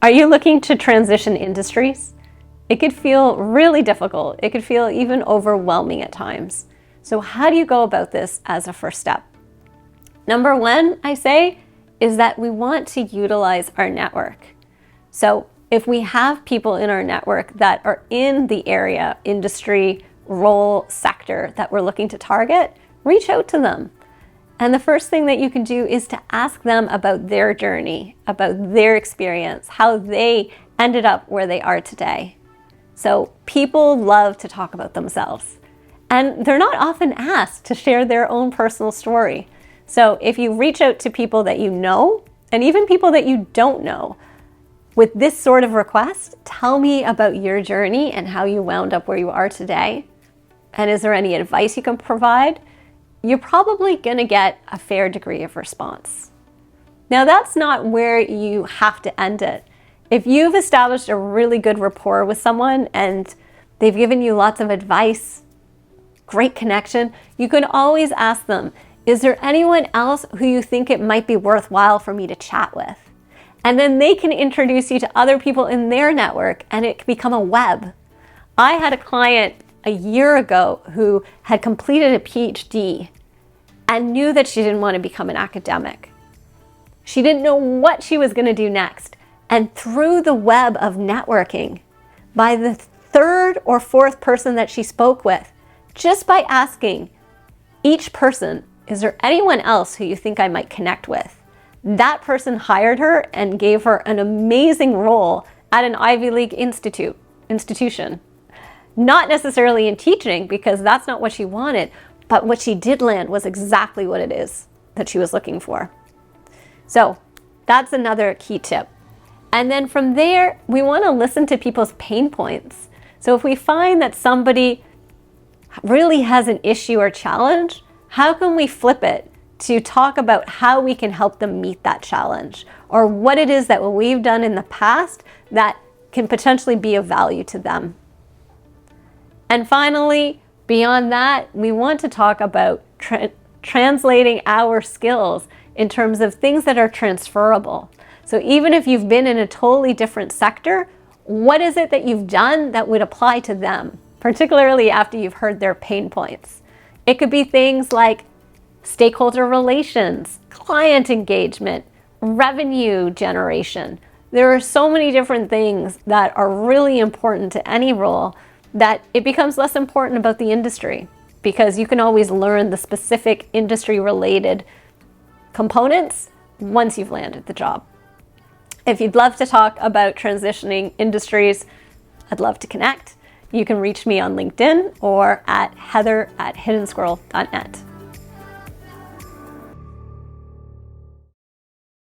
Are you looking to transition industries? It could feel really difficult. It could feel even overwhelming at times. So how do you go about this as a first step? Number one, I say, is that we want to utilize our network. So if we have people in our network that are in the area, industry, role, sector that we're looking to target, reach out to them. And the first thing that you can do is to ask them about their journey, about their experience, how they ended up where they are today. So people love to talk about themselves, and they're not often asked to share their own personal story. So if you reach out to people that you know, and even people that you don't know, with this sort of request, tell me about your journey and how you wound up where you are today. And is there any advice you can provide? You're probably going to get a fair degree of response. Now, that's not where you have to end it. If you've established a really good rapport with someone and they've given you lots of advice, great connection, you can always ask them, is there anyone else who you think it might be worthwhile for me to chat with? And then they can introduce you to other people in their network, and it can become a web. I had a client a year ago who had completed a PhD and knew that she didn't want to become an academic. She didn't know what she was going to do next. And through the web of networking, by the third or fourth person that she spoke with, just by asking each person, is there anyone else who you think I might connect with? That person hired her and gave her an amazing role at an Ivy League institution. Not necessarily in teaching, because that's not what she wanted, but what she did land was exactly what it is that she was looking for. So that's another key tip. And then from there, we want to listen to people's pain points. So if we find that somebody really has an issue or challenge, how can we flip it to talk about how we can help them meet that challenge, or what it is that we've done in the past that can potentially be of value to them? And finally, beyond that, we want to talk about translating our skills in terms of things that are transferable. So even if you've been in a totally different sector, what is it that you've done that would apply to them, particularly after you've heard their pain points? It could be things like stakeholder relations, client engagement, revenue generation. There are so many different things that are really important to any role that it becomes less important about the industry, because you can always learn the specific industry-related components once you've landed the job. If you'd love to talk about transitioning industries, I'd love to connect. You can reach me on LinkedIn or at heather@hiddensquirrel.net.